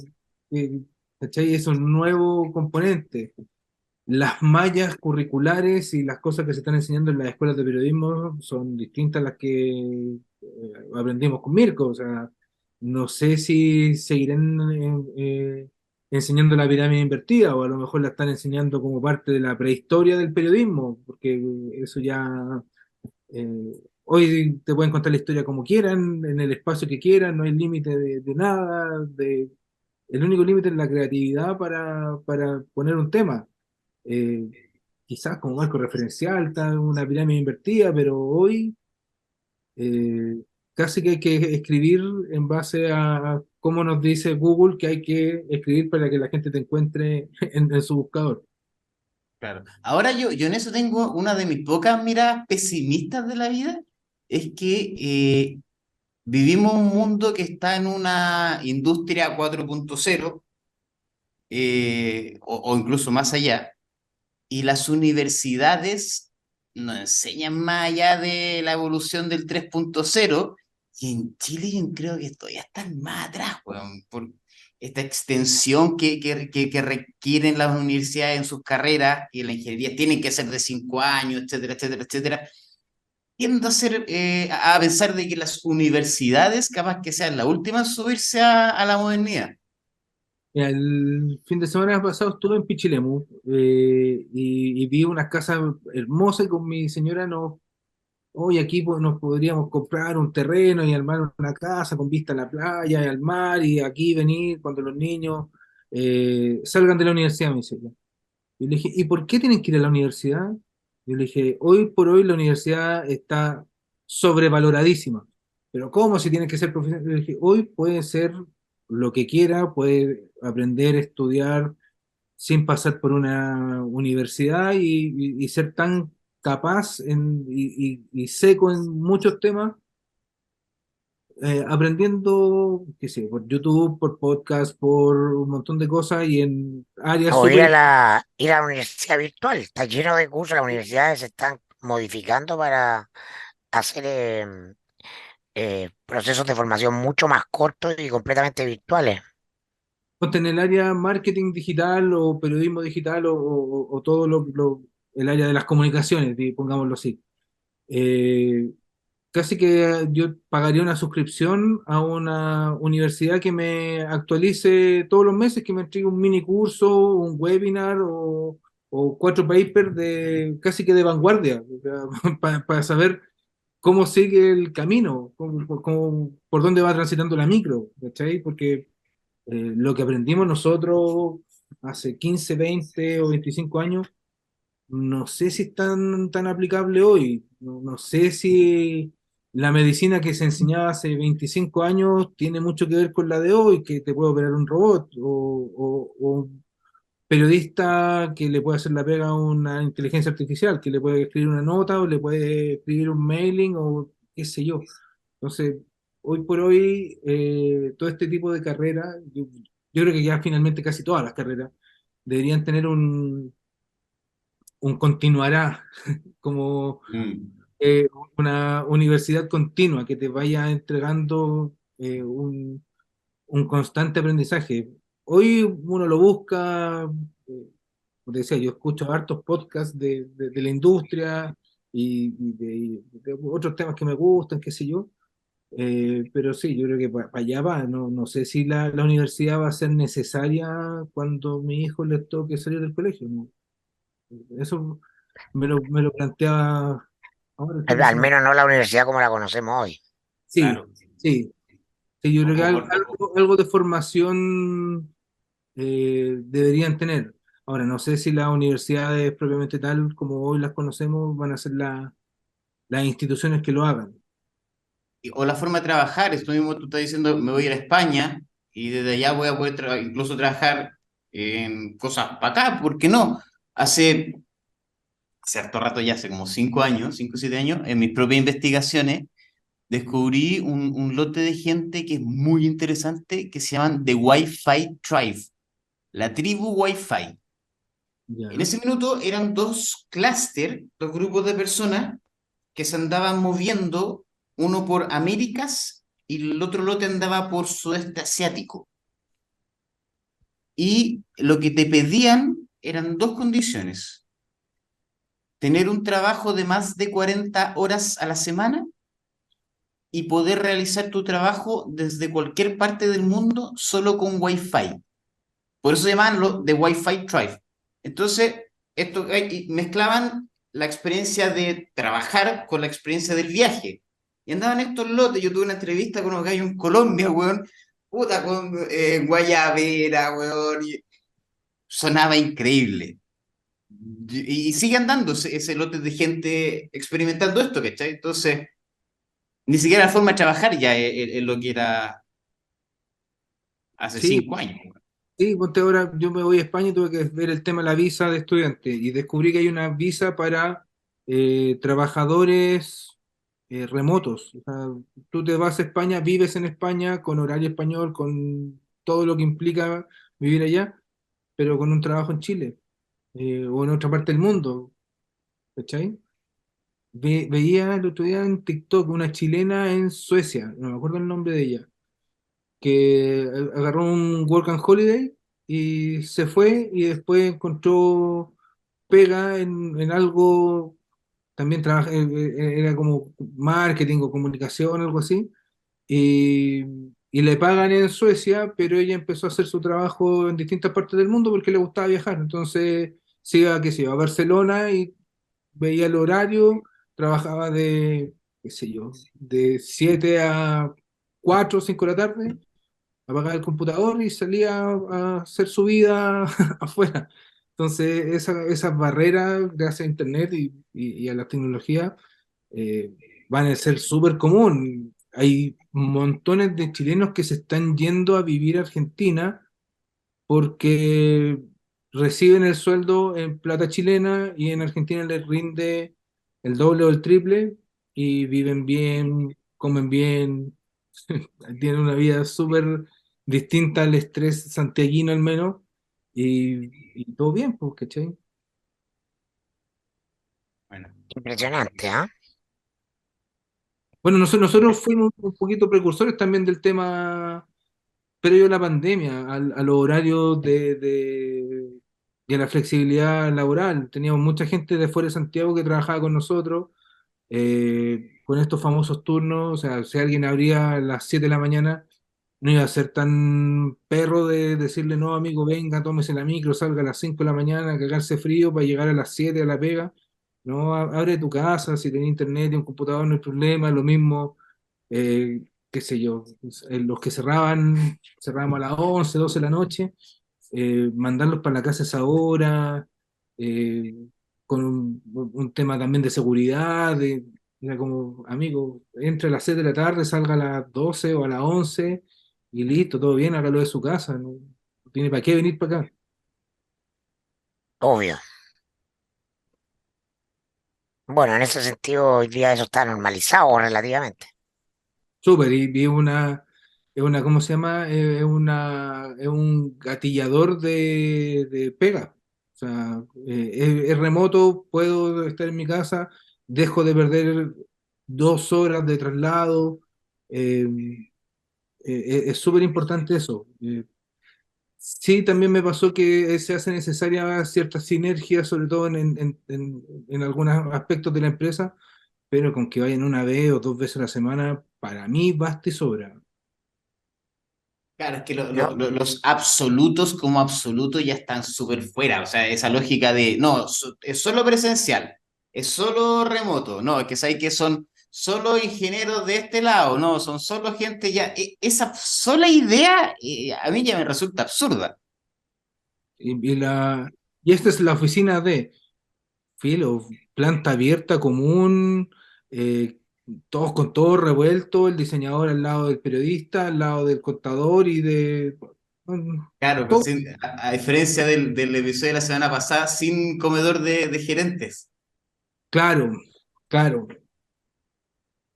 ¿Cachai? Es un nuevo componente. Las mallas curriculares y las cosas que se están enseñando en las escuelas de periodismo son distintas a las que aprendimos con Mirko. O sea, no sé si seguirán enseñando la pirámide invertida o a lo mejor la están enseñando como parte de la prehistoria del periodismo, porque eso ya hoy te pueden contar la historia como quieran, en el espacio que quieran, no hay límite de nada, el único límite es la creatividad para poner un tema. Eh, Quizás como marco referencial, está una pirámide invertida, pero hoy eh, casi que hay que escribir en base a cómo nos dice Google que hay que escribir para que la gente te encuentre en su buscador. Claro. Ahora yo en eso tengo una de mis pocas miradas pesimistas de la vida, es que vivimos un mundo que está en una industria 4.0, o incluso más allá, y las universidades nos enseñan más allá de la evolución del 3.0, y en Chile yo creo que todavía están más atrás, weón, por esta extensión que requieren las universidades en sus carreras, y la ingeniería tienen que ser de 5 años, etcétera, etcétera, etcétera. Tiendo a ser, a pensar de que las universidades capaz que sean las últimas en subirse a la modernidad. Mira, el fin de semana pasado estuve en Pichilemu, y vi unas casas hermosas y con mi señora hoy aquí nos podríamos comprar un terreno y armar una casa con vista a la playa y al mar y aquí venir cuando los niños salgan de la universidad, me dice ella. Yo le dije, ¿y por qué tienen que ir a la universidad? Yo le dije, hoy por hoy la universidad está sobrevaloradísima. Pero ¿cómo si tienen que ser profesionales? Yo le dije, hoy puede ser lo que quiera, puede aprender, estudiar sin pasar por una universidad y ser tan capaz y seco en muchos temas, aprendiendo, qué sé, por YouTube, por podcast, por un montón de cosas y en áreas O súper. ir a la universidad virtual. Está lleno de cursos, las universidades se están modificando para hacer procesos de formación mucho más cortos y completamente virtuales. Ponte en el área marketing digital o periodismo digital o todo el área de las comunicaciones, pongámoslo así. Eh, Casi que yo pagaría una suscripción a una universidad que me actualice todos los meses, que me entregue un mini curso, un webinar o cuatro papers de casi que de vanguardia, para saber cómo sigue el camino, por dónde va transitando la micro, ¿cachai? Porque lo que aprendimos nosotros hace 15 20 o 25 años, no sé si es tan aplicable hoy. No sé si la medicina que se enseñaba hace 25 años tiene mucho que ver con la de hoy, que te puede operar un robot, o un periodista que le puede hacer la pega a una inteligencia artificial, que le puede escribir una nota o le puede escribir un mailing o qué sé yo. Entonces, hoy por hoy, todo este tipo de carreras, yo creo que ya finalmente casi todas las carreras deberían tener un continuará, como Mm. eh, una universidad continua que te vaya entregando un constante aprendizaje. Hoy uno lo busca, como te decía, yo escucho hartos podcasts de la industria y de otros temas que me gustan, qué sé yo, Pero sí, yo creo que para allá va. No, no sé si la universidad va a ser necesaria cuando mi hijo le toque salir del colegio. ¿No? Eso me lo planteaba ahora, estoy Al pensando. menos no la universidad como la conocemos hoy. Sí, Claro, sí, sí, yo creo que algo, concuerdo. algo de formación deberían tener. Ahora, no sé si las universidades propiamente tal como hoy las conocemos van a ser las instituciones que lo hagan. O la forma de trabajar, esto mismo tú estás diciendo, me voy a ir a España y desde allá voy a poder incluso trabajar en cosas para acá, ¿por qué no? Hace harto rato ya, hace como 5 años, 5 o 7 años, en mis propias investigaciones, descubrí un lote de gente que es muy interesante, que se llaman The Wi-Fi Tribe, la tribu Wi-Fi. En Ya, ese minuto eran dos clúster, dos grupos de personas que se andaban moviendo, uno por Américas y el otro lote andaba por sudeste asiático. Y lo que te pedían eran dos condiciones: tener un trabajo de más de 40 horas a la semana y poder realizar tu trabajo desde cualquier parte del mundo solo con Wi-Fi. Por eso se llaman lo de Wi-Fi Tribe. Entonces, y mezclaban la experiencia de trabajar con la experiencia del viaje. Y andaban estos lotes. Yo tuve una entrevista con unos gallos en Colombia, weón. Puta, con guayabera, weón. Y sonaba increíble. Y sigue andando ese lote de gente experimentando esto, ¿cachai? Entonces, ni siquiera la forma de trabajar ya es lo que era hace sí, 5 años. sí, ponte ahora, yo me voy a España y tuve que ver el tema de la visa de estudiante y descubrí que hay una visa para trabajadores remotos. O sea, tú te vas a España, vives en España con horario español, con todo lo que implica vivir allá, pero con un trabajo en Chile o en otra parte del mundo, ¿cachai? Veía el otro día en TikTok una chilena en Suecia, no me acuerdo el nombre de ella, que agarró un Work and Holiday y se fue y después encontró pega en algo, también trabaja, era como marketing o comunicación, algo así, y, y le pagan en Suecia, pero ella empezó a hacer su trabajo en distintas partes del mundo porque le gustaba viajar, entonces se iba, qué sé yo, a Barcelona y veía el horario, trabajaba de, qué sé yo, de 7 a 4 o 5 de la tarde, apagaba el computador y salía a hacer su vida afuera. Entonces, esas barreras gracias a Internet y a la tecnología van a ser súper común. Hay montones de chilenos que se están yendo a vivir a Argentina porque reciben el sueldo en plata chilena y en Argentina les rinde el doble o el triple y viven bien, comen bien, tienen una vida súper distinta al estrés santiaguino al menos y todo bien, pues, ¿cachai? Bueno, Impresionante, ¿ah? Bueno, nosotros fuimos un poquito precursores también del tema previo a la pandemia, a los horarios y a la flexibilidad laboral. Teníamos mucha gente de fuera de Santiago que trabajaba con nosotros, con estos famosos turnos. O sea, si alguien abría a las 7 de la mañana, no iba a ser tan perro de decirle, no, amigo, venga, tómese la micro, salga a las 5 de la mañana, a cagarse frío para llegar a las 7 a la pega. No, abre tu casa, si tenés internet y un computador no hay problema, lo mismo qué sé yo, los que cerrábamos a las 11 12 de la noche, mandarlos para la casa a esa hora, eh, con un tema también de seguridad, era como, amigo, entre a las 6 de la tarde, salga a las 12 o a las 11 y listo, todo bien, hágalo de su casa, no tiene para qué venir para acá. Obvio. Bueno, en ese sentido, hoy día eso está normalizado relativamente. Súper, y es una, ¿cómo se llama? Es un gatillador de pega. O sea, es remoto, puedo estar en mi casa, dejo de perder 2 horas de traslado. eh, es súper importante eso. Sí, también me pasó que se hace necesaria cierta sinergia, sobre todo en algunos aspectos de la empresa pero con que vayan una vez o dos veces a la semana, para mí basta y sobra. Claro, es que Yo, los absolutos como absolutos ya están súper fuera. O sea, esa lógica de, no, es solo presencial, es solo remoto, no, es que sabes que son solo ingenieros de este lado, no, son solo gente ya. Esa sola idea a mí ya me resulta absurda. Y esta es la oficina de filo, planta abierta, común, eh, todos con todo revuelto, el diseñador al lado del periodista, al lado del contador y de... Claro, pues todo. a diferencia del episodio de la semana pasada, sin comedor de gerentes. Claro, claro.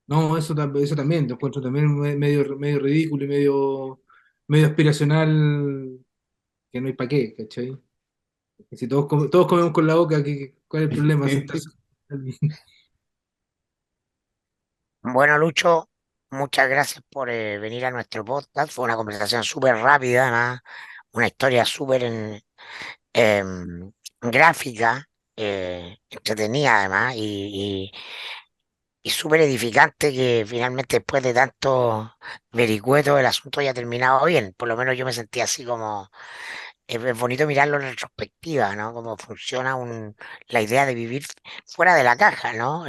No, eso también, lo encuentro también medio ridículo y medio aspiracional, que no hay para qué, ¿cachai? Que si todos comemos con la boca, ¿cuál es el problema? Sentarse. bueno, Lucho, muchas gracias por venir a nuestro podcast. Fue una conversación súper rápida, además, una historia súper gráfica, entretenida además, y súper edificante que finalmente después de tanto vericueto el asunto haya terminado bien. Por lo menos yo me sentí así como es bonito mirarlo en retrospectiva, ¿no? Cómo funciona la idea de vivir fuera de la caja, ¿no?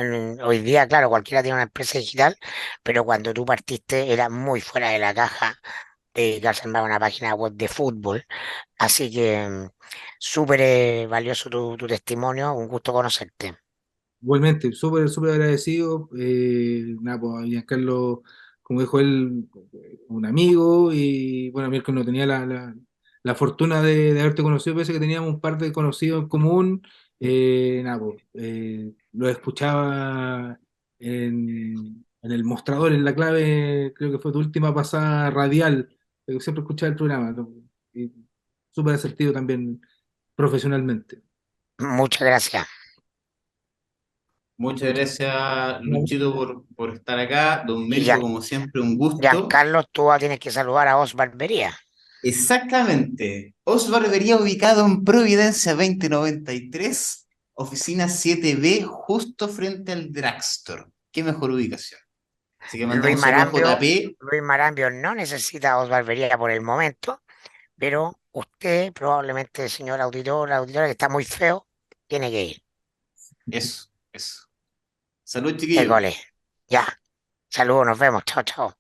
Hoy día, claro, cualquiera tiene una empresa digital, pero cuando tú partiste era muy fuera de la caja de que armar una página web de fútbol. Así que súper valioso tu testimonio, un gusto conocerte. Igualmente, súper agradecido. Nada, pues, a Giancarlo, como dijo él, un amigo, y bueno, Mirko no tenía la fortuna de haberte conocido, pese a que teníamos un par de conocidos en común. Nada, pues, lo escuchaba en el mostrador, en la clave, creo que fue tu última pasada radial, siempre escuchaba el programa, ¿no? Y súper asertivo también profesionalmente. Muchas gracias. Muchas gracias, Luchito, por estar acá. Don Y Mirko, como siempre, un gusto. Giancarlo, tú tienes que saludar a Os Barbería. Exactamente. Os Barbería ubicado en Providencia 2093, oficina 7B, justo frente al Drugstore. Qué mejor ubicación. Así que Luis mandamos saludos a Marambio, JP. Luis Marambio no necesita Os Barbería por el momento, pero usted probablemente, señor auditor, auditora, que está muy feo, tiene que ir. Eso, eso. Salud, chiquillo. École. Ya. Saludos, nos vemos. Chao, chao.